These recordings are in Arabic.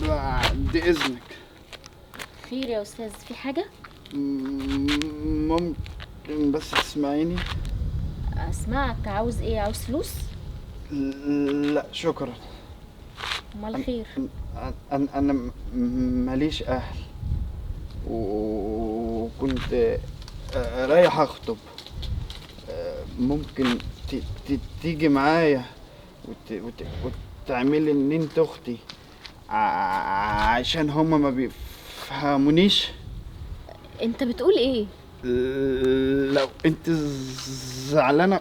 بعد إذنك. خير يا أستاذ، في حاجة؟ ممكن بس تسمعيني؟ أسمعك. عاوز إيه؟ عاوز فلوس؟ لا شكرا. أمال خير؟ أنا ماليش أهل وكنت رايح أخطب. ممكن تيجي معايا وتعملي إن أنت أختي عشان هما ما بيفهمونيش. أنت بتقول إيه؟ لو أنت زعلانة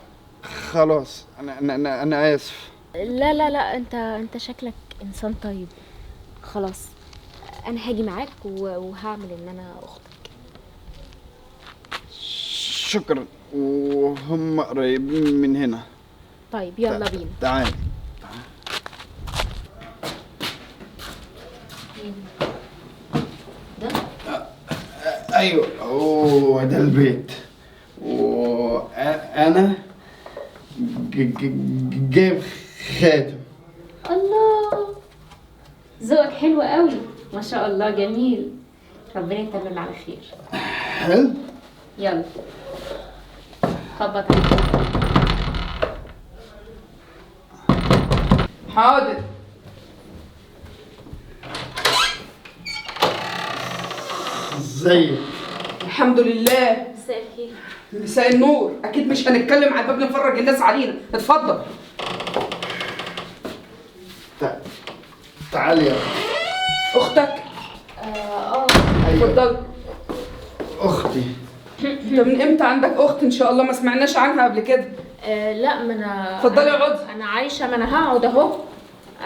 خلاص أنا آسف. لا لا لا، أنت شكلك إنسان طيب. خلاص أنا هاجي معاك وهعمل إن أنا أختك. شكرا. وهم قريبين من هنا. طيب يلا بينا. تعال. ده؟ ايوه هو ده البيت. وانا جايب خاتم. الله، ذوقك حلو قوي ما شاء الله، جميل. ربنا يتمم على خير. حلو. يلا خبط عليك. حاضر. ازيك؟ الحمد لله. مساء الخير. مساء النور. اكيد مش هنتكلم على الباب نفرج الناس علينا. اتفضل. تعالي يا اختك؟ اتفضل. اختي. انت من امتى عندك اخت؟ ان شاء الله ما سمعناش عنها قبل كده. لا، ما انا اتفضلي اقعدي. انا عايشه، ما انا هقعد اهو.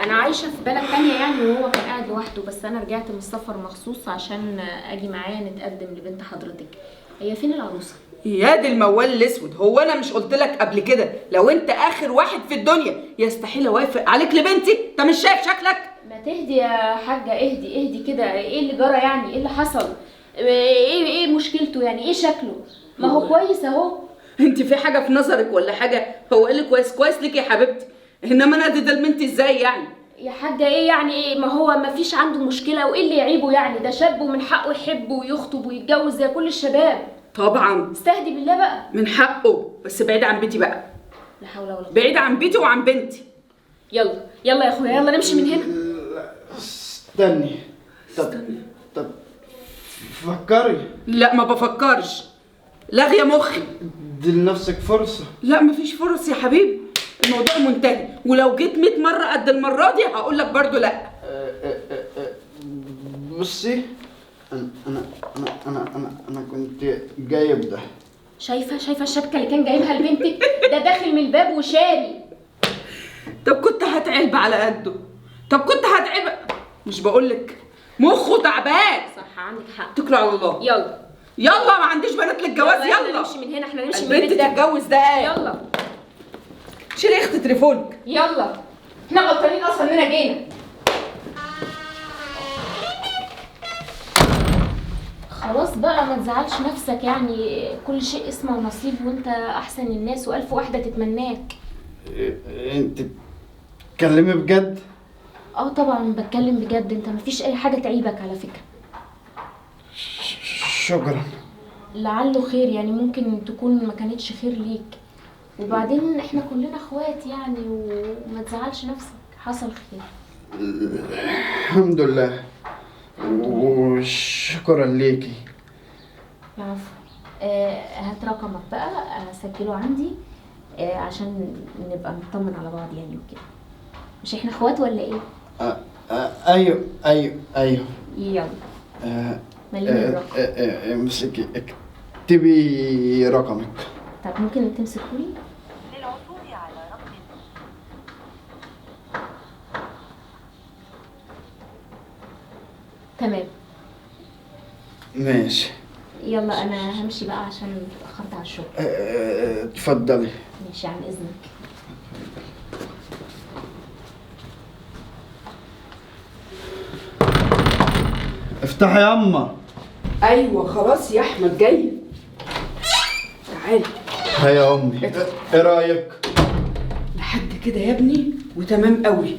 انا عايشه في بلد تانية يعني، وهو كان قاعد لوحده، بس انا رجعت من السفر مخصوص عشان اجي معايا نتقدم لبنت حضرتك. هي فين العروسه؟ يا دي الموال الاسود، هو انا مش قلت لك قبل كده لو انت اخر واحد في الدنيا يستحيل اوافق عليك لبنتي؟ انت مش شايف شكلك؟ ما تهدي يا حاجه، اهدي كده. ايه اللي جرى يعني؟ ايه اللي حصل؟ ايه مشكلته يعني؟ ايه شكله؟ ما هو كويس اهو. انت في حاجه في نظرك ولا حاجه؟ هو ايه اللي كويس ليك يا حبيبتي؟ انما انا ادي ده لبنتي ازاي يعني؟ يا حاجه ايه يعني؟ ايه؟ ما هو ما فيش عنده مشكله، وايه اللي يعيبه يعني؟ ده شاب ومن حقه يحب ويخطب ويتجوز زي كل الشباب. طبعا استهدي بالله بقى. من حقه، بس بعيد عن بيتي بقى. لا حول ولا قوه. بعيد عن بيتي وعن بنتي. يلا يا اخويا، يلا نمشي من هنا. استني. طب فكري. لا ما بفكرش، لاغيه مخي. دي لنفسك فرصة. لا مفيش فرص يا حبيبي، الموضوع منتهي. ولو جيت 100 مرة قد المرة دي هقول لك برضو لا. بصي، انا كنت جايب ده. شايفه الشبكه اللي كان جايبها لبنتك؟ ده داخل من الباب وشاري. طب كنت هتعلب على قده. طب كنت هتعلب. مش بقولك مخه تعبان. صح، عندك حق. اتكلوا على الله. يلا ما عنديش بنات للجواز. يلا نمشي من هنا، احنا نمشي من البنت البيت ده. تتجوز ده ايه؟ يلا شيلي يا اختي تليفونك. يلا، احنا غلطانين اصلا اننا جينا. خلاص بقى ما تزعلش نفسك يعني، كل شيء اسمه ونصيب، وانت احسن الناس والف واحده تتمناك. انت بتتكلمي بجد؟ طبعا بتكلم بجد، انت مفيش اي حاجه تعيبك على فكره. شكرا. لعله خير يعني، ممكن تكون ما كانتش خير ليك، وبعدين احنا كلنا اخوات يعني، وما تزعلش نفسك، حصل خير. الحمد لله وشكرا ليكي. العفو. هات رقمك بقى اسجله عندي، عشان نبقى نطمن على بعض يعني وكده. مش احنا اخوات ولا ايه؟ ايوه. يلا مليني الرقم. امسكي اكتبي رقمك. طب ممكن تمسكولي؟ للعثور على رقم. تمام ماشي. يلا انا همشي بقى عشان اتاخرت على الشغل. اتفضلي. ماشي، عن اذنك. افتحي يا اما. ايوه خلاص يا احمد جاي. تعالي. هيا يا امي، ايه رايك؟ لحد كده يا ابني وتمام قوي.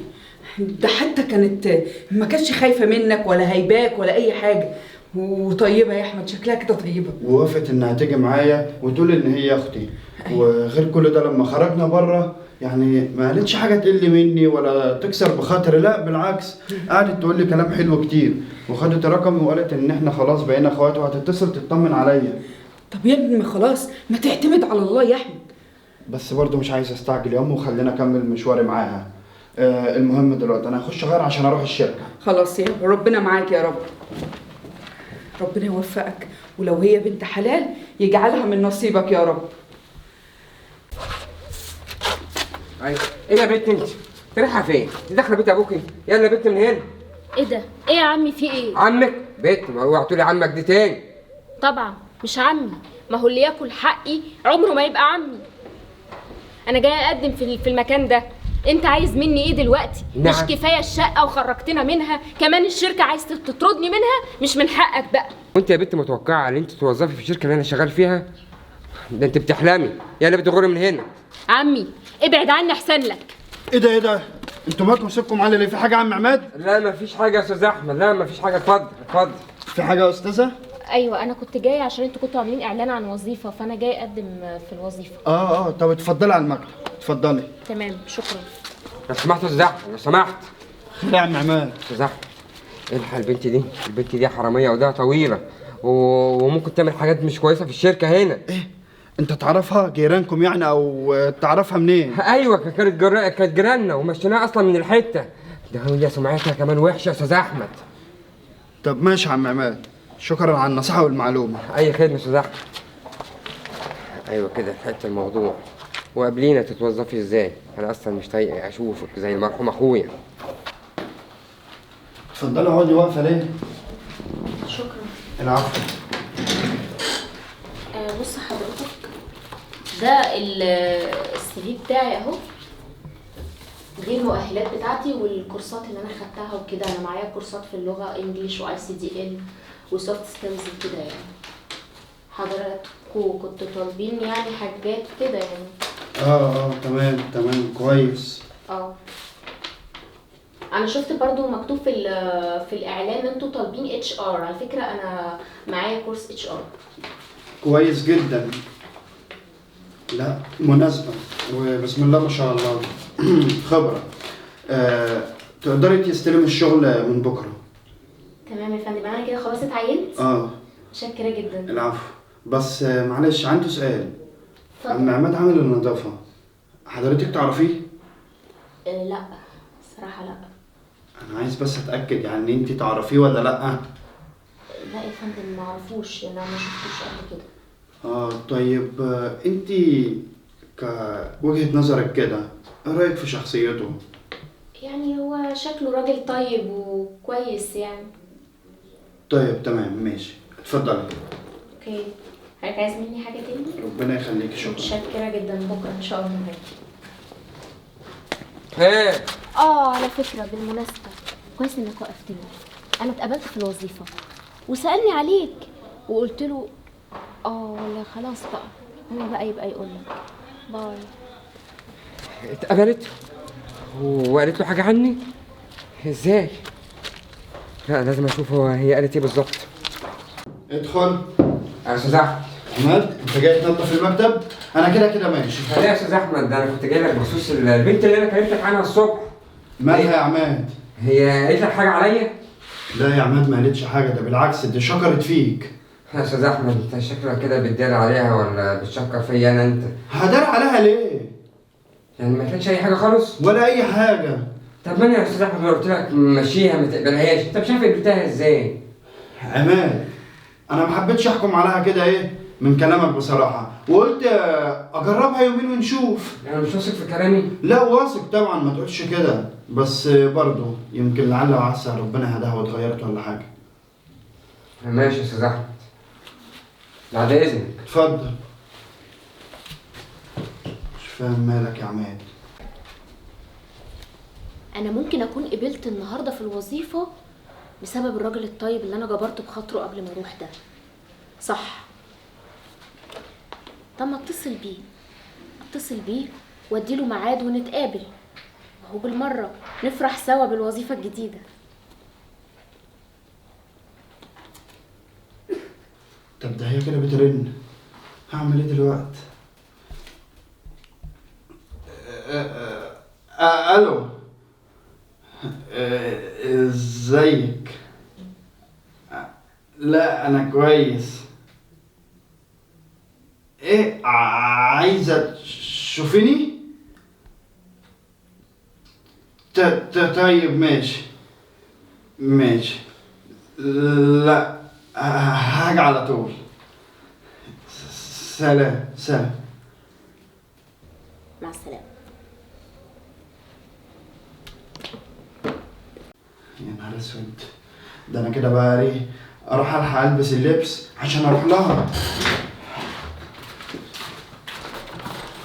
ده حتى كانت ما كانتش خايفه منك ولا هيباك ولا اي حاجه، وطيبه يا احمد، شكلها كده طيبه. ووافقت انها تيجي معايا وتقول ان هي اختي. وغير كل ده لما خرجنا بره يعني ما قالتش حاجه تقل مني ولا تكسر بخاطري، لا بالعكس، قعدت تقول لي كلام حلو كتير، وخدت رقمي وقالت ان احنا خلاص بقينا اخوات وهتتصل تطمن عليا. طب يا ابني خلاص، ما تعتمد على الله يا احمد. بس برضه مش عايز استعجل يا ام، وخلينا اكمل مشواري معاها. المهم دلوقتي انا هخش غير عشان اروح الشركه. خلاص يا ربنا معاك يا رب، ربنا يوفقك، ولو هي بنت حلال يجعلها من نصيبك يا رب. ايوه، ايه يا بنت انت رايحه فين؟ انت داخله بيت ابوكي؟ يلا يا بنت من هنا. ايه ده؟ ايه يا عمي في ايه؟ عمك؟ بنت ما اوعى تقولي عمك دي تاني. طبعا مش عمي، ما هو اللي ياكل حقي عمره ما يبقى عمي. انا جايه اقدم في المكان ده، انت عايز مني ايه دلوقتي؟ نعم. مش كفايه الشقه وخرجتنا منها، كمان الشركه عايز تطردني منها؟ مش من حقك بقى. وانت يا بنت متوقعه ان انت توظفي في الشركه اللي انا شغال فيها؟ ده انت بتحلمي. يلا بنت غوري من هنا. عمي ابعد عني احسن لك. ايه ده؟ انتوا مالكم سيبكم علي ليه؟ في حاجه يا عم عماد؟ لا ما فيش حاجه يا استاذ احمد، لا ما فيش حاجه، اتفضل اتفضل. في حاجه يا استاذه؟ ايوه انا كنت جايه عشان انتوا كنتوا عاملين اعلان عن وظيفه، فانا جايه اقدم في الوظيفه. طب اتفضلي على المكتب، اتفضلي. تمام شكرا. لو سمحت يا استاذ احمد، لو سمحت. خير يا عم عماد؟ استاذ احمد، الحق البنت دي، البنت دي حراميه ودها طويله وممكن تعمل حاجات مش كويسه في الشركه هنا. ايه؟ انت تعرفها؟ جيرانكم يعني او تعرفها منين؟ ايوه كانت جيراننا ومشيناها اصلا من الحته. ده هي سمعتها كمان وحشه يا استاذ احمد. طب ماشي يا عم عماد، شكرا على النصيحه والمعلومه. اي خدمه يا استاذ احمد. ايوه كده لحقت الموضوع. وقبلينا تتوظفي ازاي؟ انا اصلا مش طايق اشوفك زي المرحوم اخويا. اتفضلي اقعدي، واقفه ليه؟ شكرا. العفو. بص حضرتك، ده السي في بتاعي اهو، غير المؤهلات بتاعتي والكورسات اللي انا خدتها وكده. انا معايا كورسات في اللغه انجليش واي سي دي ال وسوفت سكيلز وكده يعني. حضراتكم كنتوا طالبين يعني حاجات كده يعني. تمام كويس. انا شفت برضو مكتوب في الاعلان انتوا طالبين اتش ار. على فكره انا معايا كورس اتش ار. كويس جدا. لا مناسبة وبسم الله ما شاء الله. خبرة. تقدري تستلم الشغل من بكرة. تمام يا فندم، انا كده خلاص اتعينت. متشكرة جدا. العفو. بس معلش عندي سؤال. اتفضل. عم عماد عامل النظافة، حضرتك تعرفيه؟ لا الصراحة لا. انا عايز بس اتأكد يعني انت تعرفيه ولا لا؟ لا يا فندم ما اعرفوش، انا ما شفتوش قبل كده. طيب انت كوجهة نظرك كده ايه رأيك في شخصيته؟ يعني هو شكله راجل طيب وكويس يعني. طيب تمام ماشي، اتفضلي. اوكي، حضرتك عايز مني حاجة تاني؟ ربنا يخليكي، شكرا. متشكرة جدا، بكرة ان شاء الله هاجي. ايه؟ على فكرة بالمناسبة كويس انك وقفتني. انا اتقابلت في الوظيفة وسألني عليك وقلت له ولا خلاص بقى هو بقى يبقى يقول لك باي. اتقبلت وقالت له حاجه عني؟ ازاي؟ لا لازم اشوف هي قالت ايه بالظبط. ادخل. يا استاذ احمد. عماد انت جاي تنظف المكتب؟ انا كده ماشي. لا يا استاذ احمد، ده انا كنت جاي لك بخصوص البنت اللي انا كلمتك عنها الصبح. مالها يا عماد؟ هي قالت لك حاجه عليا؟ لا يا عماد ما قالتش حاجه، ده بالعكس دي شكرت فيك. يا استاذ احمد انت شكلك كده بتداري عليها ولا بتشكر فيا انا انت؟ هدار عليها ليه؟ يعني ما كانش اي حاجه خالص؟ ولا اي حاجه. طب ما انا يا استاذ احمد قلت لك مشيها ما تقبلهاش، انت مش عارف قبلتها ازاي؟ عماد انا ما حبيتش احكم عليها كده من كلامك بصراحه، وقلت اجربها يومين ونشوف. انا مش واثق في كلامي؟ لا واثق طبعا، ما تقولش كده، بس برضه يمكن لعل وعسى ربنا هداها واتغيرت ولا حاجه. ماشي يا استاذ احمد، بعد اذنك. اتفضل. مش فاهم مالك يا عماد. انا ممكن اكون قبلت النهارده في الوظيفه بسبب الراجل الطيب اللي انا جبرته بخاطره قبل ما اروح ده، صح؟ طب ما اتصل بيه واديله ميعاد ونتقابل. وبالمره نفرح سوا بالوظيفه الجديده. طب ده هي كده بترن، هعمل ايه دلوقتي؟ الو، ازيك؟ لا انا كويس. ايه عايزه تشوفيني؟ طيب ماشي ماشي. لا هاجي على طول. سلام سلام. مع السلامه. يا نهار اسود، ده انا كده بقى ايه، اروح الحق البس اللبس عشان اروح لها.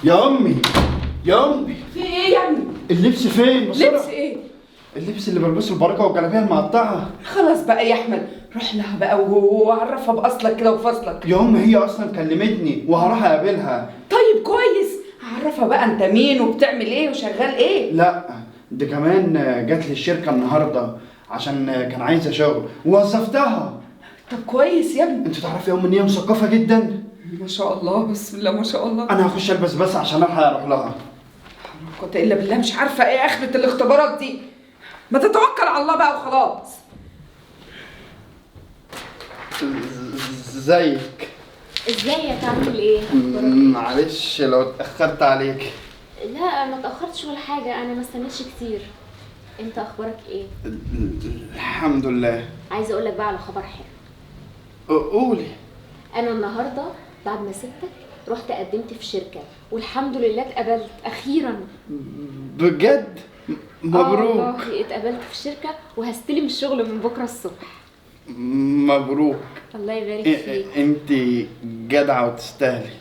يا امي يا امي، في ايه يا ابني؟ اللبس فين؟ بسرعة. لبس ايه؟ اللبس اللي بلبسه البركه والجلابيه المقطعه. خلاص بقى يا احمد، روح لها بقى وعرفها باصلك كده وفصلك. يا امي هي اصلا كلمتني وهروح اقابلها. طيب كويس، عرفها بقى انت مين وبتعمل ايه وشغال ايه. لا دي كمان جات لي الشركه النهارده عشان كان عايزه شغل ووظفتها. طب كويس يا ابني. انت تعرفي يا ام ان هي مثقفه جدا. ما شاء الله، بسم الله ما شاء الله. انا هخش البس بس عشان الحق اروح لها. قوة الا بالله، مش عارفه ايه اخرة الاختبارات دي. ما تتوكل على الله بقى وخلاص. ازيك؟ ازيك؟ عامل ايه؟ معلش لو اتاخرت عليك. لا ما اتاخرتش ولا حاجه، انا ما استنيتش كتير. انت اخبارك ايه؟ الحمد لله. عايزه اقول لك بقى على خبر حلو. قولي. انا النهارده بعد ما سبتك رحت قدمت في شركه والحمد لله اتقبلت اخيرا. بجد؟ مبروك. والله اتقبلت في شركه وهستلم الشغل من بكره الصبح. مبروك. الله يبارك فيك. انت جدعه وتستاهلي.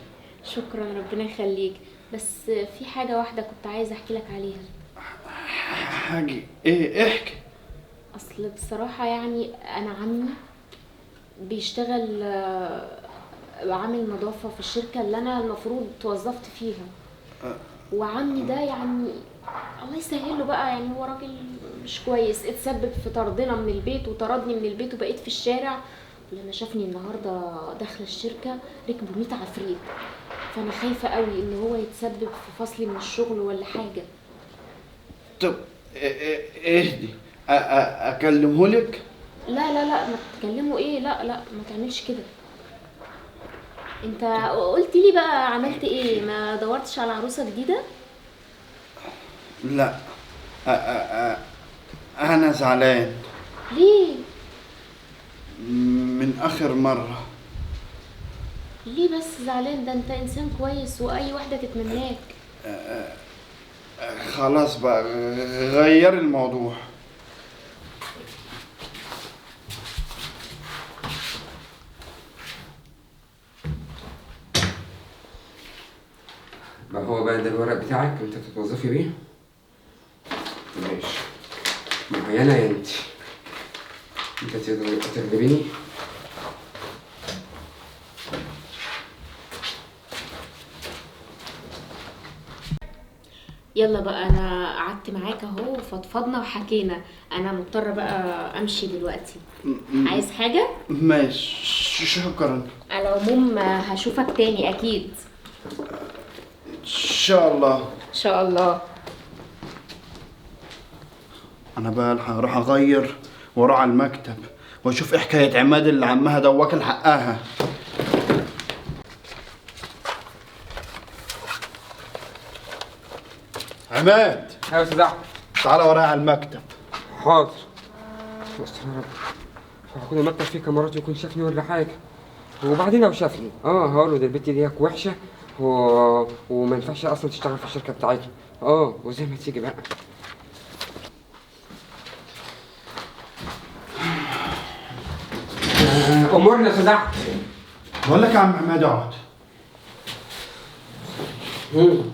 شكرا ربنا يخليك. بس في حاجه واحده كنت عايزه احكي لك عليها. حاجه ايه؟ احكي. اصل بصراحه يعني انا عمي بيشتغل عامل نظافه في الشركه اللي انا المفروض توظفت فيها. وعمي ده يعني الله يسهله بقى، يعني هو راجل مش كويس، اتسبب في طردنا من البيت وطردني من البيت وبقيت في الشارع. لما شافني النهارده داخله الشركه ركبوا 100 عفريت، فانا خايفه قوي ان هو يتسبب في فصلي من الشغل ولا حاجه. طب اهدي، اكلمهولك؟ لا لا لا، ما تكلموا ايه، لا لا ما تعملش كده. انت قلت لي بقى عملت ايه؟ ما دورتش على عروسه جديده؟ لا انا زعلان. ليه؟ من اخر مره. ليه بس زعلان؟ ده انت انسان كويس واي واحده تتمناك. خلاص بقى غير الموضوع. ما هو بقى ده الورق بتاعك انت تتوظفي بيه. ماشي. معينة يا انت. انت تغلبيني. يلا بقى، انا قعدت معاك اهو وفضفضنا وحكينا، انا مضطره بقى امشي دلوقتي. عايز حاجه؟ ماشي شكرا. على العموم هشوفك تاني اكيد ان شاء الله. ان شاء الله. انا بقى هروح اغير واروح على المكتب واشوف ايه حكايه عماد اللي عمها ده واكل حقها. عماد ايوه يا استاذ احمد. تعالى ورايا على المكتب. حاضر. بس يا رب هكون المكتب فيه كاميرات يكون شافني ولا حاجه. وبعدين لو شافني هقول له ده البت دي وحشه وما ينفعش اصلا تشتغل في الشركه بتاعتنا. وزي ما تيجي بقى. امورنا يا استاذ احمد. بقول لك يا عم عماد اقعد.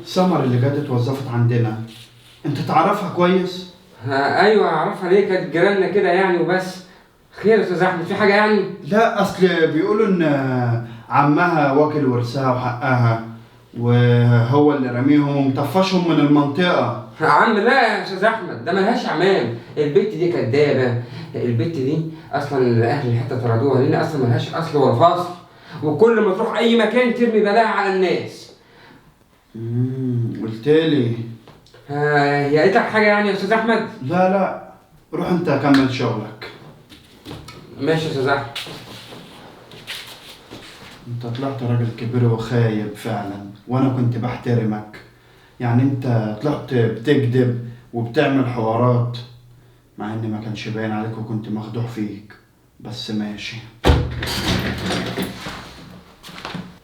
سمر اللي جت اتوظفت عندنا، انت تعرفها كويس؟ ايوه اعرفها. ليه؟ كانت جيراننا كده يعني وبس. خير يا استاذ احمد، في حاجه يعني؟ لا اصل بيقولوا ان عمها واكل ورثها وحقها وهو اللي رميهم ومطفشهم من المنطقه. يا عم لا يا استاذ احمد، ده ملهاش عمام، البت دي كدابه، البت دي اصلا اهل الحته طردوها لان اصلا ملهاش اصل ولا فصل، وكل ما تروح اي مكان ترمي بلاها على الناس. قلت لي. هي قالت لك حاجه يعني يا استاذ احمد؟ لا لا، روح انت كمل شغلك. ماشي يا استاذ احمد. انت طلعت راجل كبير وخايب فعلا، وانا كنت بحترمك. يعني انت طلعت بتكذب وبتعمل حوارات، مع ان ما كانش باين عليك وكنت مخدوع فيك، بس ماشي.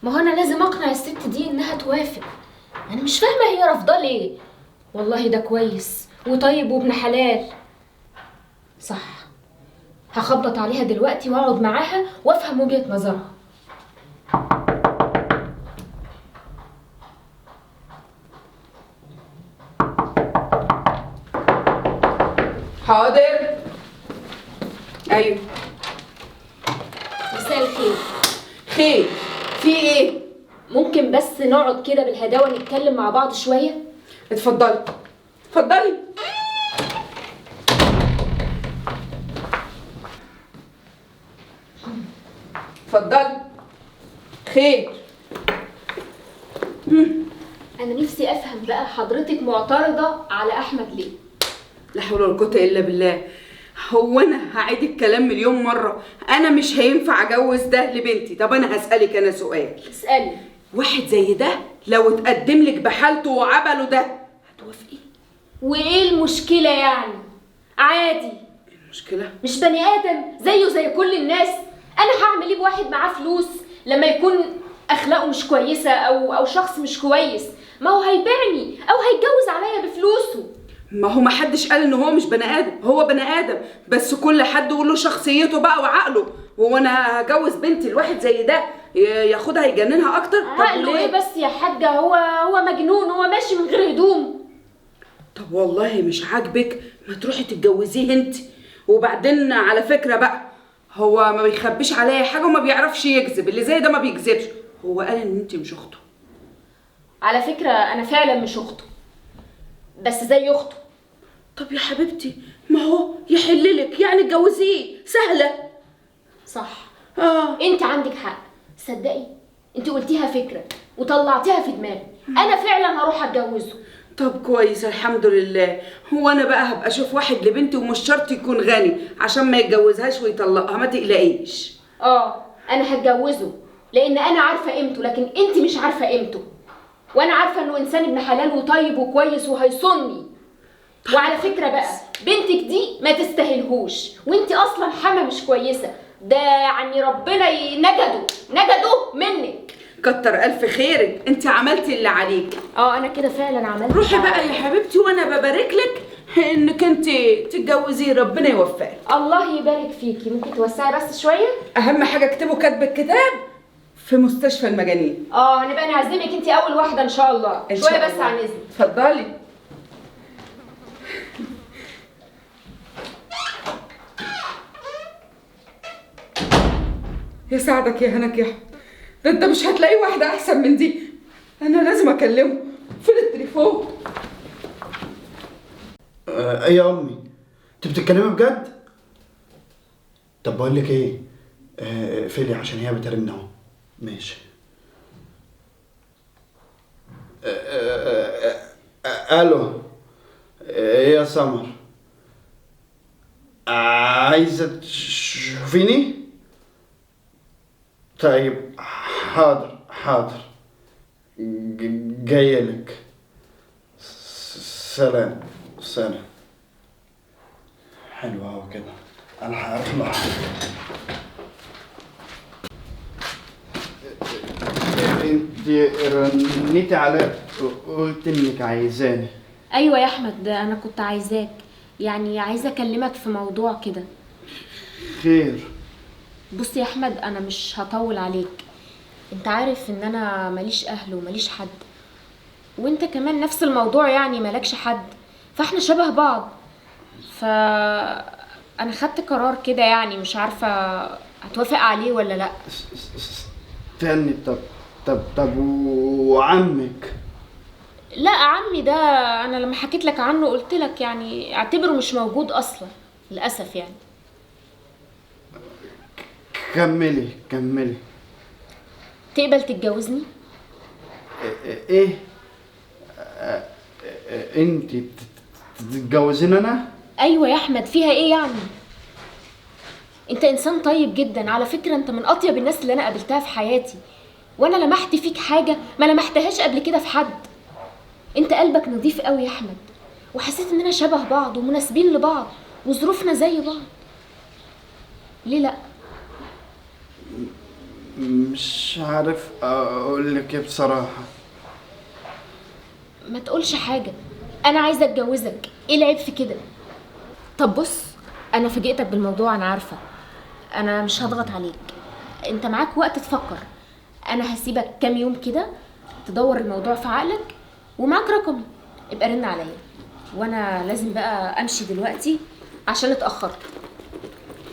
ما هو انا لازم اقنع الست دي انها توافق. انا مش فاهمه هي رافضه ليه. والله ده كويس وطيب وابن حلال. صح، هخبط عليها دلوقتي واقعد معاها وافهم وجهه نظرها. حاضر. ايوه. مساء الخير. خير، في ايه؟ ممكن بس نقعد كده بالهداوه نتكلم مع بعض شويه؟ اتفضلي اتفضلي. اتفضلي. خير. انا نفسي افهم بقى، حضرتك معترضه على احمد ليه؟ لا حول ولا قوة الا بالله. هو انا هعيد الكلام مليون مرة، انا مش هينفع اجوز ده لبنتي. طب انا هسألك انا سؤال، اسالي. واحد زي ده لو اتقدم لك بحالته وعمله ده هتوافقي؟ وايه المشكله يعني؟ عادي. المشكلة مش بني ادم زيه زي كل الناس؟ انا هعمل ايه بواحد معاه فلوس لما يكون اخلاقه مش كويسه او شخص مش كويس؟ ما هو هيبيعني او هيتجوز عليا بفلوسه. ما هو محدش قال ان هو مش بني ادم، هو بني ادم، بس كل حد وله شخصيته بقى وعقله. هو انا هجوز بنتي لواحد زي ده ياخدها يجننها اكتر؟ طب عقله ليه؟ ايه بس يا حاجه؟ هو مجنون، هو ماشي من غير هدوم. طب والله مش عاجبك ما تروحي تتجوزيه انت. وبعدين على فكره بقى، هو ما بيخبيش عليا حاجه وما بيعرفش يكذب، اللي زي ده ما بيكذبش. هو قال ان انت مش اخته. على فكره انا فعلا مش اخته، بس زي اخته. طب يا حبيبتي ما هو يحللك يعني اتجوزيه، سهله. صح. اه انت عندك حق، صدقي انت قلتيها فكره وطلعتيها في دماغي. انا فعلا هروح اتجوزه. طب كويس الحمد لله. هو انا بقى هبقى اشوف واحد لبنتي، ومش شرط يكون غني عشان ما يتجوزهاش ويطلقها، ما تقلقيش. انا هتجوزه لان انا عارفه قيمته، لكن انت مش عارفه قيمته. وانا عارفه انه انسان ابن حلال وطيب وكويس وهيصوني. وعلى فكره بقى، بنتك دي ما تستاهلهوش، وانت اصلا حما مش كويسه. ده يعني ربنا نجده منك. كتر الف خيرك، انت عملتي اللي عليك. انا كده فعلا عملت. روحي بقى يا حبيبتي، وانا ببارك لك انك انت تتجوزيه، ربنا يوفقك. الله يبارك فيكي. ممكن توسعي بس شويه؟ اهم حاجه اكتبوا كاتب الكتاب في مستشفى المجانين. هنبقى نعزمك انت اول واحده ان شاء الله. إن شويه شاء بس الله. عن اذنك. اتفضلي. يساعدك يا هناك يا احمد، ده انت مش هتلاقي واحده احسن من دي. انا لازم اكلمه. فين التليفون؟ ايه يا امي؟ انت بتتكلمي بجد؟ طب بقول لك ايه، اقفلي عشان هي بترن اهو. ماشي. الو. ايه يا سمر؟ عايزه تشوفيني؟ طيب حاضر حاضر، جايلك. سلام سلام. حلوة أوي كده، أنا هطلع. انت رنيتي على قلت انك عايزاني. ايوه يا احمد، انا كنت عايزاك، يعني عايزه اكلمك في موضوع كده. خير؟ بص يا احمد، انا مش هطول عليك. انت عارف ان انا ماليش اهل وماليش حد، وانت كمان نفس الموضوع، يعني مالكش حد، فاحنا شبه بعض. انا خدت قرار كده، يعني مش عارفه هتوافق عليه ولا لا. استني. طب وعمك؟ لا عمي ده انا لما حكيت لك عنه قلت لك يعني اعتبره مش موجود اصلا للاسف يعني. كملي كملي. تقبل تتجوزني؟ ايه؟ انت تتجوزين انا؟ ايوه يا احمد، فيها ايه يعني؟ انت انسان طيب جدا على فكره، انت من اطيب الناس اللي انا قابلتها في حياتي، وانا لمحت فيك حاجه ما لمحتهاش قبل كده في حد. انت قلبك نظيف قوي يا احمد، وحسيت اننا شبه بعض ومناسبين لبعض وظروفنا زي بعض. ليه لا؟ مش عارف اقول لك ايه بصراحه. ما تقولش حاجه، انا عايزه اتجوزك، ايه العيب في كده؟ طب بص، انا فاجئتك بالموضوع، انا عارفه، انا مش هضغط عليك، انت معاك وقت تفكر. انا هسيبك كام يوم كده تدور الموضوع في عقلك، ومعاك رقمي، ابقى رن عليا. وانا لازم بقى امشي دلوقتي عشان اتاخرت.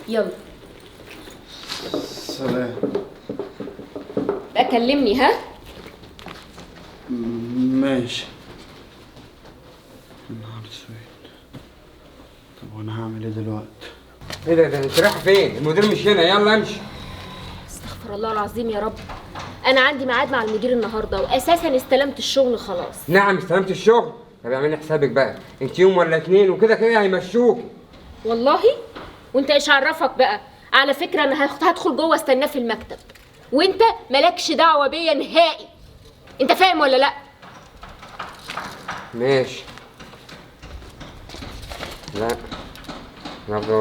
يلا سلام. بقى كلمني ها. ماشي. النهار اسود. طب وانا هعمل ايه دلوقتي؟ ايه ده انت رايحه فين؟ المدير مش هنا، يلا امشي. استغفر الله العظيم يا رب، انا عندي ميعاد مع المدير النهارده، واساسا استلمت الشغل خلاص. نعم استلمت الشغل؟ طب اعملي حسابك بقى، انت يوم ولا اتنين وكده كده هيمشوك. والله؟ وانت ايش عرفك بقى؟ على فكره انا هدخل جوه استناه في المكتب، وانت مالكش دعوه بيا نهائي. انت فاهم ولا لا؟ ماشي. لا انا افضل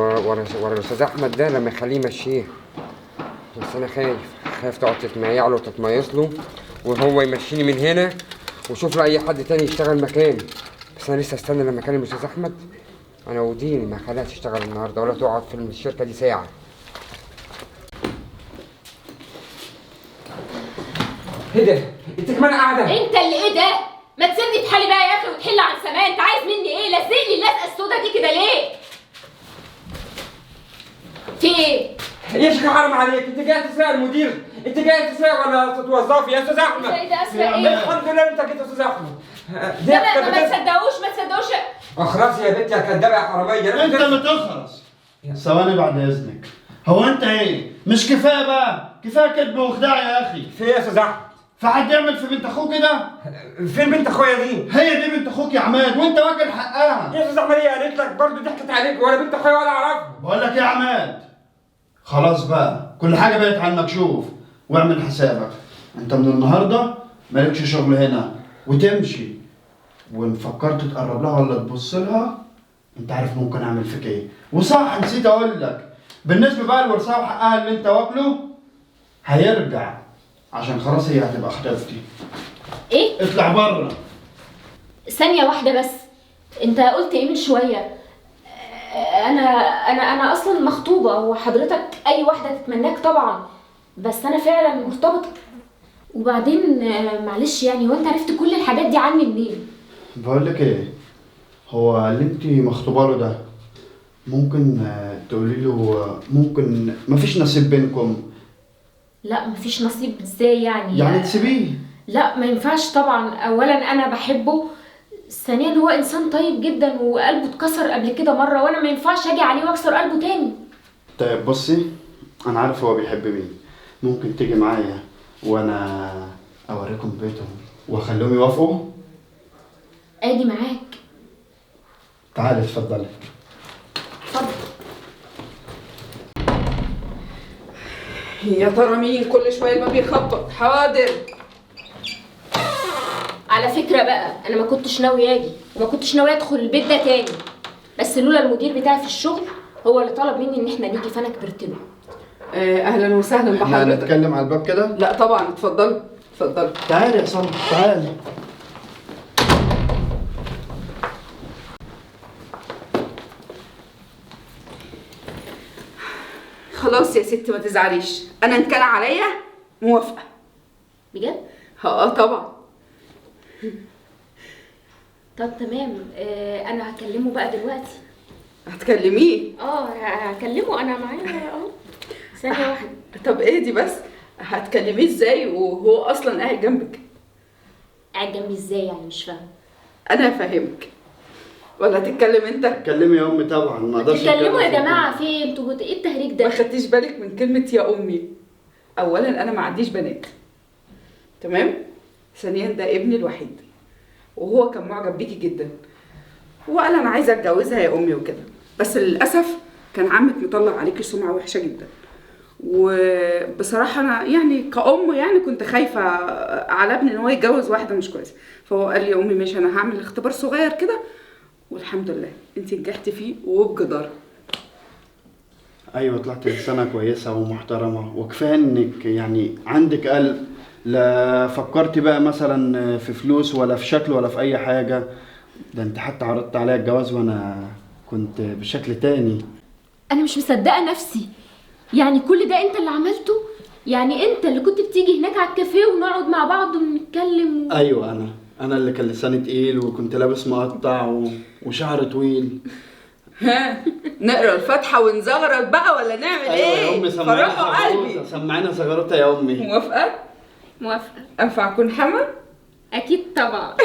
ورا الاستاذ احمد ده لما يخليه يمشيه، بس انا خايف تقعد تتميع له وتتميص له وهو يمشيني من هنا وشوف له اي حد تاني يشتغل مكاني. بس انا لسه استنى لما اكلم الاستاذ احمد. انا وديني ما خليها تشتغل النهارده ولا تقعد في الشركه دي ساعه. ايه ده؟ انت كمان قاعده؟ انت اللي ايه ده؟ ما تسيبني في حالي بقى يا اخي وتحل عن سماء. انت عايز مني ايه؟ لازقني اللزقه السودا دي كده ليه؟ في ايه؟ يا شيخ حرام عليك، انت جاي تسرق المدير؟ انت جاي تسرق ولا تتوظفي يا استاذ احمد؟ ايه ده اسرق ايه؟ الحمد لله انت جيت يا استاذ احمد. ده ما تصدقوش. اخرس يا بنت يا كدابه يا حراميه. انت اللي تخرس. ثواني بعد اذنك. هو انت ايه؟ مش كفايه بقى؟ كفايه كذب وخداع يا اخي. في ايه يا استاذ احمد؟ فحد يعمل في بنت اخوك كده؟ فين بنت اخويا دي؟ هي دي بنت اخوك يا عماد، وانت واكل حقها. يا استاذ احمد هي قالت لك برضه ضحكت عليك، ولا بنت اخويا ولا اعرفها. بقول لك ايه يا عماد؟ خلاص بقى، كل حاجه بقت على المكشوف، واعمل حسابك. انت من النهارده مالكش شغل هنا وتمشي. وان فكرت تقرب لها ولا تبص لها، انت عارف ممكن اعمل فيك ايه. وصح نسيت اقول لك، بالنسبه بقى للورثه وحقها اللي انت واكله هيرجع، عشان خلاص هي هتبقى خطيبتي. ايه؟ اطلع بره. ثانيه واحده بس، انت قلت ايه من شويه؟ انا اصلا مخطوبه، وحضرتك اي واحده تتمناك طبعا، بس انا فعلا مرتبطه. وبعدين معلش يعني، وانت عرفت كل الحاجات دي عني منين؟ بقول لك ايه، هو اللي انت مخطوبه له ده ممكن تقولي له ممكن مفيش نصيب بينكم؟ لا مفيش نصيب ازاي يعني؟ يعني تسيبيه؟ لا ما ينفعش طبعا. اولا انا بحبه، ثانيا هو انسان طيب جدا وقلبه اتكسر قبل كده مره، وانا ما ينفعش اجي عليه واكسر قلبه تاني. طيب بصي، انا عارف هو بيحب مين. ممكن تيجي معايا وانا اوريكم بيتهم واخليهم يوافقوا؟ اجي معاك. تعالي اتفضلي. اتفضل. يا ترى مين كل شويه ما بيخبط؟ حاضر. على فكره بقى، انا ما كنتش ناوي اجي وما كنتش ناوي ادخل البيت ده تاني، بس لولا المدير بتاعي في الشغل هو اللي طلب مني ان احنا نيجي، فانا كبرت له. اهلا وسهلا احنا بحضرتك. هنتكلم على الباب كده؟ لا طبعا، اتفضلوا اتفضلوا. تعالي يا صاحبي تعالي. خلاص يا ست ما تزعليش، انا ان كان عليا موافقه. بجد؟ طبعا. طب تمام. انا هكلمه بقى دلوقتي. هتكلميه؟ هكلمه، انا معايا اهو. ثانيه واحده. طب اهدي بس، هتكلميه ازاي وهو اصلا قاعد جنبك؟ قاعد جنبي ازاي يعني؟ مش فاهمه. انا افهمك ولا تتكلم انت؟ اتكلمي يا امي طبعا، ما اقدرش تتكلموا يا أتكلم. جماعه في ايه؟ انتوا ايه التهريج ما ده؟ خدتيش بالك من كلمه يا امي؟ اولا انا ما عنديش بنات، تمام؟ ثانيا ده ابني الوحيد، وهو كان معجب بيكي جدا، وقال انا عايزه اتجوزها يا امي وكده، بس للاسف كان عمك مطلع عليكي سمعه وحشه جدا. وبصراحه انا يعني كأم يعني كنت خايفه على ابني ان هو يتجوز واحده مش كويسه، فهو قال لي يا امي ماشي انا هعمل اختبار صغير كده، والحمد لله انت نجحتي فيه وبجدارة. ايوه طلعت انسانه كويسه ومحترمه، وكفايه انك يعني عندك قلب. لا فكرتي بقى مثلا في فلوس ولا في شكل ولا في اي حاجه، ده انت حتى عرضت عليا الجواز وانا كنت بشكل تاني. انا مش مصدقه نفسي، يعني كل ده انت اللي عملته؟ يعني انت اللي كنت بتيجي هناك على الكافيه ونقعد مع بعض ونتكلم ايوه انا اللي كان لساني تقيل وكنت لابس مقطع وشعر طويل. ها نقرا الفاتحه ونزغرط بقى ولا نعمل ايوه ايه؟ يا امي فرحوا قلبي. سمعينا زغرطه يا امي. موافقه؟ موافقه. انفع اكون حما؟ اكيد طبعا.